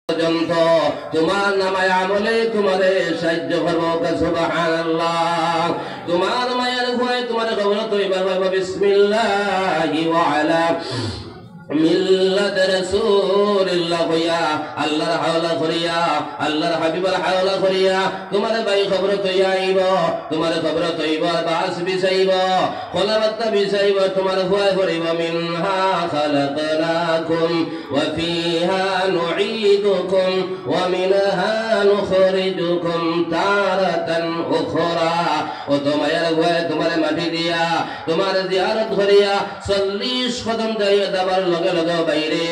পর্যন্ত তোমার নামায় আমলে তোমারে সাহায্য করবো। সুবহানাল্লাহ। তোমার মায়ের ভয় তোমার কবর তৈবার হবে। বিসমিল্লাহি ওয়া আলা মিল্লাত রাসূলিল্লাহ কইয়া আল্লাহর হাওলা করিয়া আল্লাহর হাবিবের হাওলা করিয়া তোমার ভাই খবর তৈয়া আইব, তোমার খবর তৈব বাস বিছাইব, খলাবাত বিছাইব, তোমার ভয় করিব। মিনহা খালাকনাকুম ওয়া ফিহা নুঈদুকুম ওয়া মিনহা নুখরিজুকুম তারাতান উখরা। ও তোমার ভয় তোমার মাটি দিয়া তোমার জিয়ারত করিয়া 40 কদম যাইয়া দাবার লগে লগে বাইরে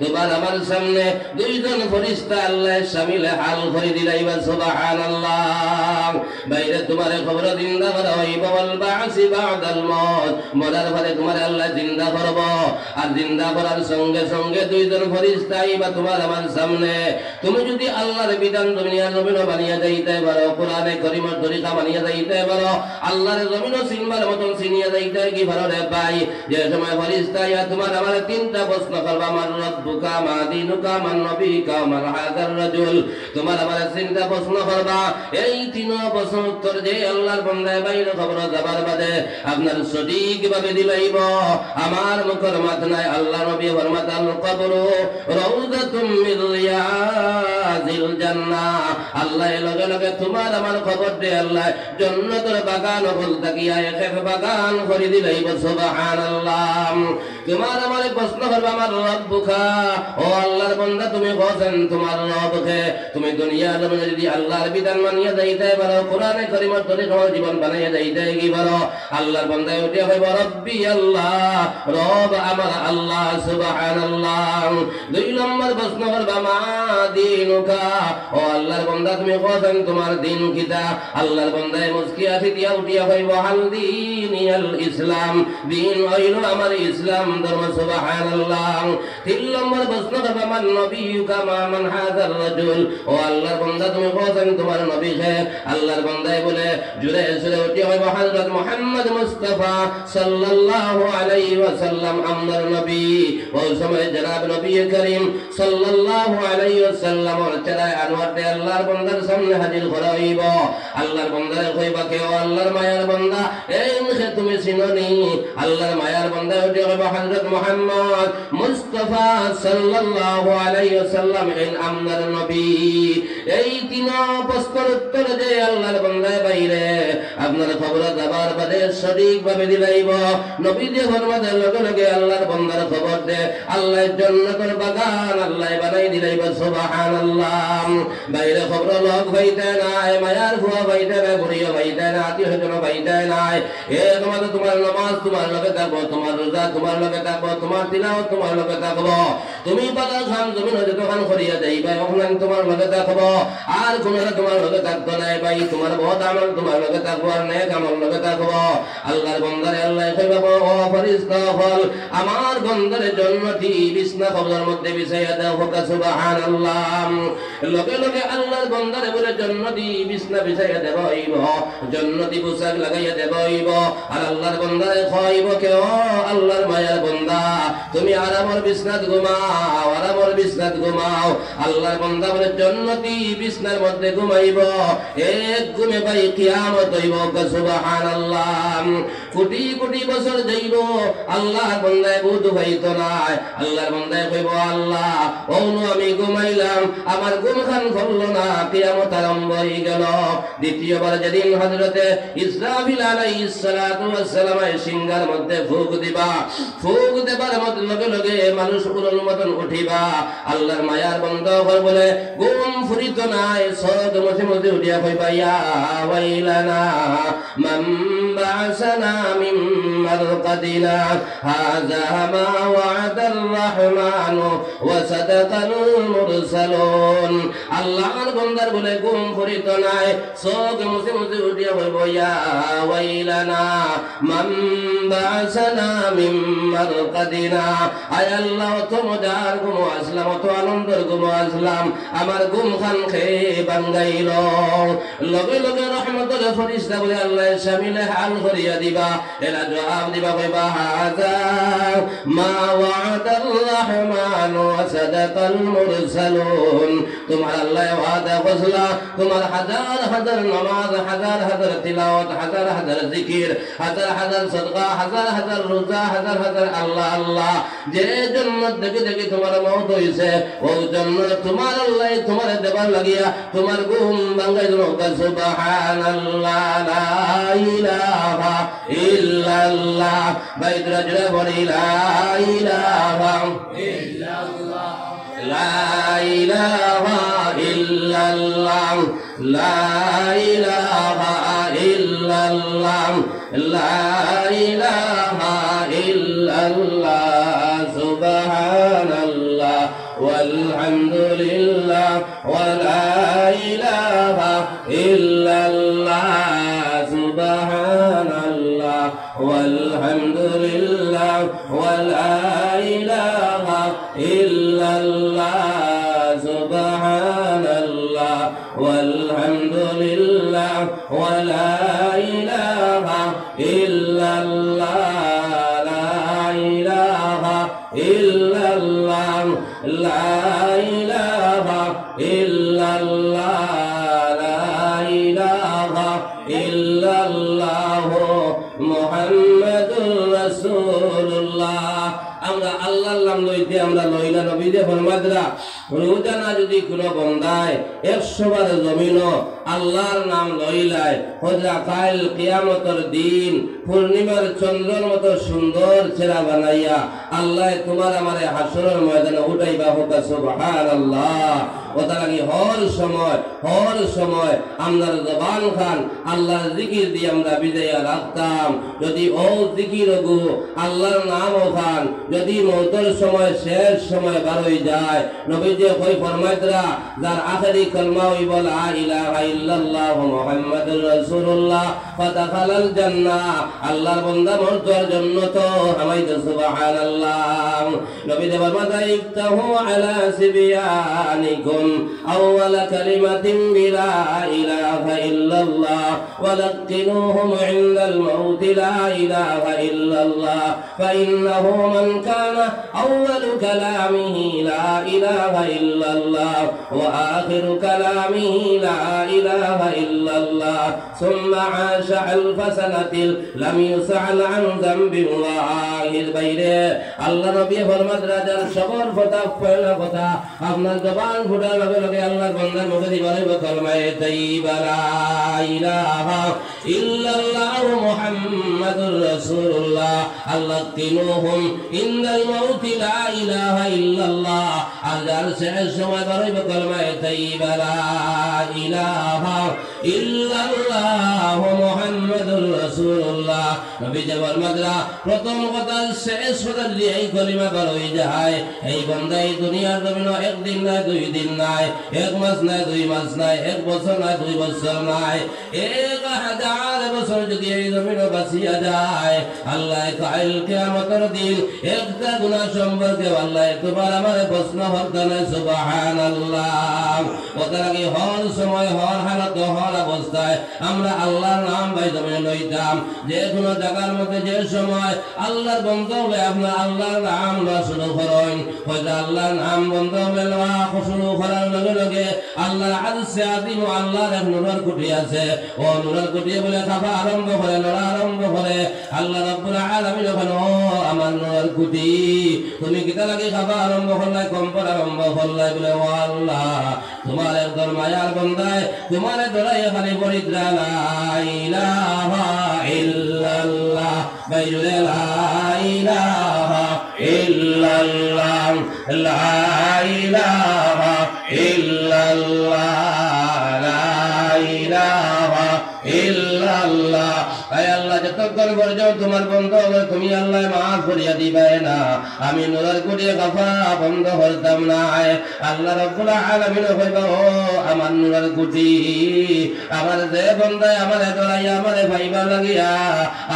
তোমার আমার সামনে দুইজন ফেরেশতা আল্লাহ শামিলে হাল করে দিলাইবা। সুবহানাল্লাহ। বাইরে তোমার খবর জিন্দা করা হইব। ওয়াল বাসি বাদাল মউত, মরার পরে তোমার আল্লাহ জিন্দা করব। আর জিন্দা করার সঙ্গে সঙ্গে দুইজন ফেরেশতা আইবা তোমার আমার সামনে। তুমি যদি আল্লাহর বিধান দুনিয়ার জমিনে বানিয়ে যাইতে পারো, কোরআনে কারীমের তরিকা বানিয়ে যাইতে পারো, আল্লাহর জমিনে চিনবার মতন চিনিয়ে যাইতে কি পারো রে ভাই। যে সময় ফেরেশতা আইয়া তোমার আমার তিনটা প্রশ্ন করবা। মান রব্বুকা মা দীনুকা মান নবিকা মান হাযার রাজুল। তোমার আমার তিনটা প্রশ্ন করবা। এই তিন প্রশ্ন উত্তর যে আল্লাহর বান্দা বাইরে খবর যাবার বাদে আপনার সঠিকভাবে দিলাইব। আমার মুখের মাত নাই। আল্লাহ নবী ফরমাতাল কবরু রাউযাতুম মিন রিয়াজিল জান্নাহ। আল্লাহ লগে লগে তোমার আমার খবর দে আল্লাহ জান্নাতের বাগান হল তাকিয়া এক বাগান করে দিলাইব। সুবহানাল্লাহ। তোমার আমার প্রশ্ন করবা আমার রব্বুকা, ও আল্লাহর বান্দা তুমি বলেন তোমার রবকে তুমি দুনিয়ার জমিনে যদি আল্লাহর বিধান মানিয়ে যাইতে পারো, কোরআনে কারীমের তরিকা জীবন বানাইয়া যাইতে কি পারো, আল্লাহর বান্দা উঠে হইব রব্বি আল্লাহ, রব আমার আল্লাহ। সুবহানাল্লাহ। দুই নম্বর প্রশ্ন করবা মা দীনুকা, ও আল্লাহর বান্দা তুমি বলেন তোমার দিন কিতা, আল্লাহর বান্দায় মুস্কিয়া দিয়া উঠিয়া হইব আল দীনিল ইসলাম, দিন হইল আমার ইসলাম ধর্ম। সুবহানাল্লাহ। তিন নম্বর প্রশ্ন করবা মান নবিয়ুকা মা মান হাযার রাজুল, ও আল্লাহর বান্দা তুমি বলেন তোমার নবী কে, আল্লাহর বান্দায় বলে জুরে সুরে উঠে হইব হযরত মুহাম্মদ মুস্তাফা সাল্লাল্লাহু আলাইহি ওয়াসাল্লাম আমার নবী। ওই সময় জনাব নবী করিম সাল্লাল্লাহু আলাইহি ওয়াসাল্লামের চেহারা আনোয়ারতে আল্লাহর বান্দার সামনে হাজির করা হইব। আল্লাহর বান্দারে কইবা কে, ও আল্লাহর মায়ার বান্দা এই মুখে তুমি চিননি। আল্লাহর মায়ার বান্দা উঠে হইব হযরত মুহাম্মদ মুস্তাফা সাল্লাল্লাহু আলাইহি ওয়াসাল্লাম আমার নবী। এই তিন প্রশ্নের উত্তর যে আল্লাহর বান্দায় বাইরে আপনার খবর যাবার বাদে সঠিকভাবে দিলাইব। নবী যে ফরমাদের লগে লগে আল্লাহর বান্দার খবর দে আল্লাহ জান্নাতের বাগান আল্লাহ বানাই দিলাইব। সুবহানাল্লাহ। বাইরে খবর লোক হইতে নাই, মায়ার ভুয়া হইতে নাই, গরিয়া হইতে নাই, আত্মীয় স্বজন হইতে নাই। এ তোমার নামাজ তোমার লগে থাকবো, তোমার রোজা তোমার লগে থাকবো, তোমার তিলাওয়াত তোমার লগে থাকবো, তুমি পাতা খান জমিন দোকান করিয়া যাইবা ওখানে তোমার লগে থাকবো। আর কোন তোমার লগে থাকতো নাই ভাই, তোমার বহুত আমল তোমার লগে থাকবো আর নেক আমল লগে থাকবো। আল্লাহর বান্দারে আল্লাহ কইবা ও ফেরেশতা হল আমার বান্দারে জান্নাতি বিছনা কবরের মধ্যে বিছাইয়া দাও। সুবহানাল্লাহ। লগে লগে আল্লাহর বান্দারে বলে জান্নাতি বিছনা বিছাইয়া দেব হইব, জান্নাতি পোশাক লাগাইয়া দেব হইব। আর আল্লাহর বান্দারে কইব কে, ও আল্লাহর মায়ার বান্দা তুমি আরামের বিছনাত ঘুমাও, আরামের বিছনাত ঘুমাও। আল্লাহর বান্দা বলে জান্নাতি বিছনার মধ্যে ঘুমাইব, এক ঘুমে ভাই কিয়ামত হইব। সুবহানাল্লাহ। কোটি কোটি বছর যাইব আল্লাহর বান্দায় বুঝ হইতো নাই। আল্লাহর বান্দায় কইব আল্লাহ ওনো আমি ঘুমাইলাম, আমার ঘুম খান করলো না, কিয়ামত আরম্ভ হয়ে গেল। দ্বিতীয়বার যেদিন হযরতে ইসরাফিল আলাইহিস সালাতু ওয়াস সালাম সিংহার মধ্যে ফুঁক দিবা, ফুঁক দেবার মধ্যে লগে লগে মানুষ উড়ার মতন উঠিবা। আল্লাহর মায়ার বান্দা বলে ঘুম ফুরিত নাই, সদ মধ্যে মধ্যে উঠিয়া কইবা ইয়া ওয়াইলানা মান বাসানা মিন মারকাদিনা হাযা মা ওয়াদার রাহমানু ওয়া সাদাকাল মুরসালুন। করুন আল্লাহর বান্দার বলে ঘুম ফরিত নাই চোখ মুছে মুছে উঠিয়া বলব ইয়া ওয়াইলানা মান বাসানা মিন মারকাদিনা আয় আল্লাহ তো মজার ঘুম আসলাম তো আনন্দের ঘুম আসলাম আমার ঘুম খান খেয়ে বাঙ্গাইল লগে লগে রহমতের ফেরেশতা বলে আল্লাহ শামিলে হাল করিয়া দিবা এরা জবাব দিবা কইবা হাযা মা ওয়াদার রহমান ওয়া সাদাকাল মুরসালুন তোমার আল্লাহ ওয়াদা করলা তোমার হাজার হাজার নামাজ হাজার হাজার তিলাওয়াত হাজার হাজার জিকির হাজার হাজার সদকা হাজার হাজার রোজা হাজার হাজার আল্লাহ আল্লাহ যে জান্নাত দেখে দেখে তোমার মওত হইছে ওই জান্নাত তোমার আল্লাহ তোমার দেবার লাগিয়া তোমার ঘুম ভাঙাইল সুবহানাল্লাহ লা ইলাহা ইল্লাল্লাহ বাইদরা জুড়ে বলি লা ইলাহা ইল্লাল্লাহ লা ইলাহা ইল্লাল্লাহ লা ইলাহা ইল্লাল্লাহ লা ইলাহা ইল্লাল্লাহ সুবহানাল্লাহ walhamdulillah wa la ilaha illallah subhanallah walhamdulillah wa la ilaha illallah subhanallah walhamdulillah wa la ilaha illallah la ilaha illallah la ilaha illallah la ilaha illallah muhammadur rasulullah আমরা আল্লাহর নাম লইতে আমরা লইলা নবীদের ফরমাদরা রোজানা যদি কোনো বন্দায় 100 বার জমিনও আল্লাহর নাম লইলায় হযা কাল কিয়ামতের দিন পূর্ণিমার চন্দ্রের মতো সুন্দর চেহারা বানাইয়া আল্লাহ তোমার আমারে হাসরের ময়দানে উঠাইবা হোক সুবহানাল্লাহ ওটা লাগি হর সময় আমরা জবান খান আল্লাহর জিকির দিয়ে আমরা বিজয়া রাখতাম যদি ও জিকির গো আল্লাহর নাম খান যদি মওতের সময় শেষ সময় বারোই যায় নবীজি কই ফরমাইতরা যার আখেরি কলমা হইব লা ইলাহা ইল্লাল্লাহ মুহাম্মাদুর রাসূলুল্লাহ ফাদাখালাল জান্নাহ আল্লাহর বান্দা মরতর জান্নাত হামাইদ সুবহানাল্লাহ নবীজি ফরমাতা ইফতাহু আলা সিবিয়ানিকুম আউয়ালা কালিমাতিন বিলা ইলাহা ইল্লাল্লাহ ওয়ালাকিনুহুম ইনদাল মাউত লা ইলাহা ইল্লাল্লাহ ফাইন্নাহু মান কানা আউয়ালু কালামিহি লা ইলাহা ইল্লাল্লাহ ওয়া আখিরু কালামিহি লা ইলাহা ইল্লাল্লাহ সুম্মা আশা আলফ সানাতিন লাম ইউসআল আন যামবিন ওয়াহিদ বাইরে আল্লাহ নবী ফরমাত রাজার সবর কথা পয়লা কথা আপনার জবান ফুটার লগে লগে আল্লাহর বান্দার মুখে দিবারে কলমায়ে তাইয়্যিবা লা ইলাহা ইল্লাল্লাহ মুহাম্মাদুর রাসূলুল্লাহ আল্লাকিনুহুম ইনদাল মাউত লা ইলাহা ইল্লাল্লাহ আজার শেষ সময় বারে কলমায়ে তাইয়্যিবা লা ইলাহা ইল্লাল্লাহ মুহাম্মাদুর রাসূলুল্লাহ নবী জবান মাদরা প্রথম কথা শেষ কথা দিয়ে এই কলিমা বার হয়ে যায় এই বান্দা এই দুনিয়ার জমিনে একদিন নাই দুই দিন নাই এক মাস নাই দুই মাস নাই এক বছর নাই দুই বছর নাই 1000 বছর যদি এই জমিনে বাঁচিয়া যায় আল্লাহ কাল কিয়ামতের দিন একটা গুনাহ সম্পর্কে আল্লাহ তোমার আমারে প্রশ্ন করতে না সুবহানাল্লাহ ওটা কি হর সময় হর হালত হর অবস্থায় আমরা আল্লাহর নাম ভাই জমিনে লইতাম যে কোনো জায়গার মধ্যে যে সময় আল্লাহর বন্ধ হলে আপনার আল্লাহর নাম লওয়া শুরু করেন হয়তো আল্লাহর নাম বন্ধ হলে লওয়া শুরু করার লগে লগে আল্লাহর আরশে আযীম আল্লাহর এক নূরের কুটি আছে ও নূরের কুটি বলে খাফা আরম্ভ করে লড়া আরম্ভ করে আল্লাহ রাব্বুল আলামিন বলেন ও আমার নূরের কুটি তুমি কিতা লাগি খাফা আরম্ভ করলাই কম্পন আরম্ভ করলাই বলে ও আল্লাহ তোমার একদল মায়ার বান্দায় তোমারে দরাই খালি পরিত্রা লা ইলাহা ইল্লাল্লাহ বাইরে লা ইলাহা ইল্লাল্লাহ লা ইলাহা ইল্লাল্লাহ লা ইলাহা ইল্লাল্লাহ আয় আল্লাহ যতক্ষণ পর্যন্ত তোমার বন্ধ হবে তুমি আল্লাহ মাফ করিয়া দিবে না আমি নুরার কুটিয়ে কাফা বন্ধ করতাম না আল্লাহ রাব্বুল আলামিন কইবা ও আমার নুরার কুটি আমার যে বন্দায় আমার দরাইয়া আমারে ভাইবা লাগিয়া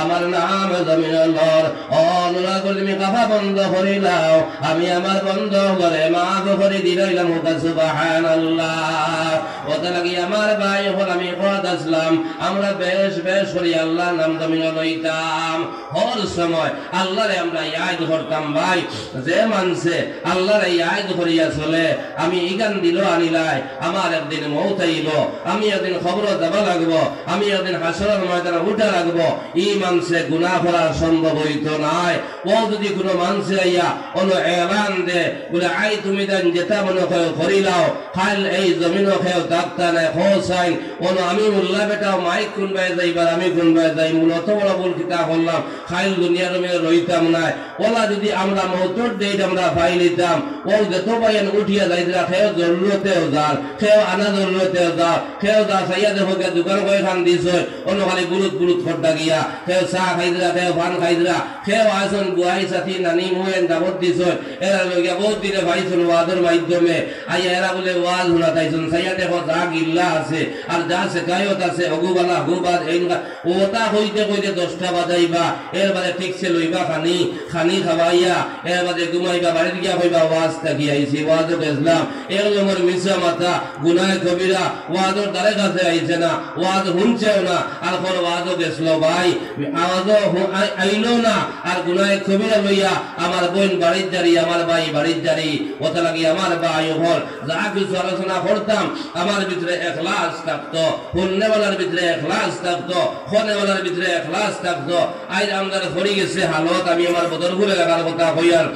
আমার নাম জমিন লর ও নুরার কুটি তুমি কাফা বন্ধ করিলাও আমি আমার বন্ধ করে মাফ করে দিলাম সুবহানাল্লাহ ওটা লাগি আমার ভাই হল আমি কত আসলাম আমরা বেশ বেশ করি আল্লাহ নাম জমিন লইতাম হর সময় আল্লাহরে আমরা ইয়াদ করতাম ভাই যে মানছে আল্লাহরে ইয়াদ করিয়া চলে আমি ইগান দিল আনিলাই আমার একদিন মৌত আইব আমি একদিন খবর যাব লাগবো আমি একদিন হাসরের ময়দানে উঠা লাগবো ই মানছে গুনাহ করার সম্ভব হইতো নাই ও যদি কোনো মানছে আইয়া কোনো এলান দে বলে আই তুমি দেন যেটা মনে করিলাও খাল এই জমিন খেয়েও ডাক্তার নাই হোসাইন কোনো আমি মোল্লা বেটাও মাইক কোনবাই যাইবার আমি কোনবাই যাই মূলত বড় বল কিতা করলাম খাইল দুনিয়ার মেয়ে রইতাম নাই ওলা যদি আমরা মৌতর দেই আমরা পাই নিতাম ও যত পাইন উঠিয়া যাইতরা খেয়েও জরুরতেও যার খেয়েও আনা জরুরতেও যার খেয়েও যা সাইয়া দেখো কে দোকান কয়ে খান দিছ অন্য খালি বুলুত বুলুত খড্ডা গিয়া খেয়েও চা খাইদরা খেয়েও পান খাইদরা খেয়েও আসন গুয়াই সাথী নানি মুয়েন দাবত দিছ এরা লইয়া বহুত দিনে ভাইছুন ওয়াদের মাধ্যমে আইয়া এরা বলে ওয়াজ হুনা তাইছুন সাইয়া দেখো যা গিল্লা আছে আর যা শেখায়ত আছে অগুবালা হুবাদ এইনকা ওটা হইতে কইতে 10টা বাজাইবা এর বাদে ঠিকছে লইবা খানি খানি খাওয়াইয়া এর বাদে ঘুমাইবা বাড়িতে গিয়া কইবা ওয়াজ থাকি আইছি ওয়াজও ইসলাম এগুলো আমার মিশা মাথা গুনাহ কবিরা ওয়াজের দ্বারে কাছে আইছে না ওয়াজ শুনছেও না আর কোন ওয়াজও গেছিল ভাই আওয়াজও আইলো না আর গুনাহ কবিরা লইয়া আমার বোন বাড়ির জারি আমার ভাই বাড়ির জারি ওটা লাগি আমার ভাই হল যা কিছু আলোচনা করতাম আমার ভিতরে ইখলাস থাকতো শুননেওয়ালার ভিতরে ইখলাস থাকতো খনেওয়ালার ভিতরে ইখলাস থাকতো আজ আমাদের হরি গেছে হালত আমি আমার বদরপুরে লাগার কথা কইয়ার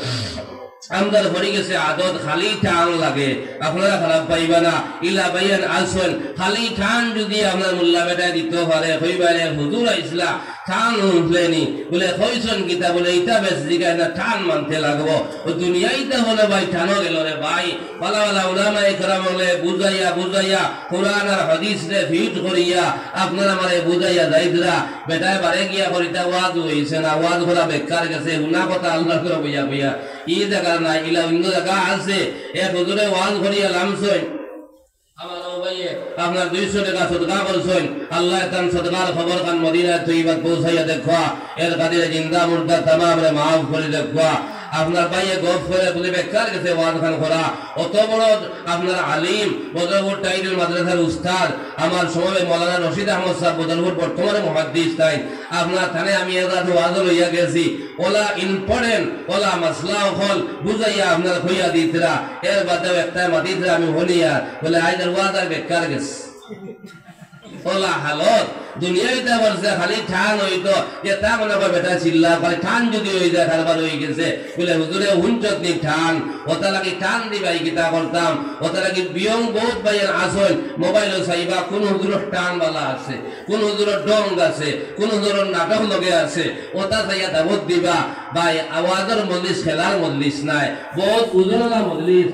আমাদের হরি গেছে আদত খালি টান লাগে আপনারা খারাপ পাইবা না ইলা বাইয়ান আসল খালি টান যদি আপনার মোল্লা বেটা দিতে পারে কইবারে হুজুর আইসলা টান উঠলেনি বলে কইছন কিতা বলে ইটা বেশ দিকে না টান মানতে লাগবো ও দুনিয়াইতে হলে ভাই টানো গেল রে ভাই পালা পালা উলামা ইকরাম হলে বুঝাইয়া বুঝাইয়া কোরআন আর হাদিস রে ফিট করিয়া আপনারা আমারে বুঝাইয়া যাইদরা বেটায় বারে গিয়া করিতা ওয়াজ হইছে না ওয়াজ করা বেকার গেছে উনা কথা আল্লাহ করে বইয়া বইয়া ই জায়গা না ইলা অন্য জায়গা আছে এক হুজুরে ওয়াজ করিয়া লামছই আমার ভাইয়ে আপনার 200 টাকা সদকা করছেন আল্লাহ তান সদকার খবর কান মদিনা তৈয়বা পৌঁছাইয়া দেখবা এর কাদের জিন্দা মুর্দা तमाम রে maaf করে দেখবা আপনার ভাইয়ে গপ করে বলে বেকার গেছে ওয়াজ খান করা অত বড় আপনার আলিম বদরপুর টাইটেল মাদ্রাসার উস্তাদ আমার সময় মাওলানা রশিদ আহমদ সাহেব বদরপুর বর্তমানে মুহাদ্দিস তাই আপনার থানে আমি এদাত ওয়াজ লইয়া গেছি ওলা ইম্পর্টেন্ট ওলা মাসলা হল বুঝাইয়া আপনার কইয়া দিতরা এর বাদেও একটা মাদিতরা আমি হলিয়া বলে আইদার ওয়াজ আর বেকার গেছে ওলা হালত দুনিয়াতে বলছে খালি ঠান হইতো যে তা মনে করে বেটা চিল্লা খালি ঠান যদি হয়ে যায় খারবার হয়ে গেছে বলে হুজুরে হুঞ্চত নি ঠান ওটা লাগি ঠান দিবাই কিতা করতাম ওটা লাগি বিয়ং বহুত ভাইয়ের আসল মোবাইলও চাইবা কোন হুজুরের টান বালা আছে কোন হুজুরের ডং আছে কোন হুজুরের নাটক লগে আছে ওটা চাইয়া দাবত দিবা ভাই আওয়াজের মজলিস খেলার মজলিস নাই বহুত উজলা মজলিস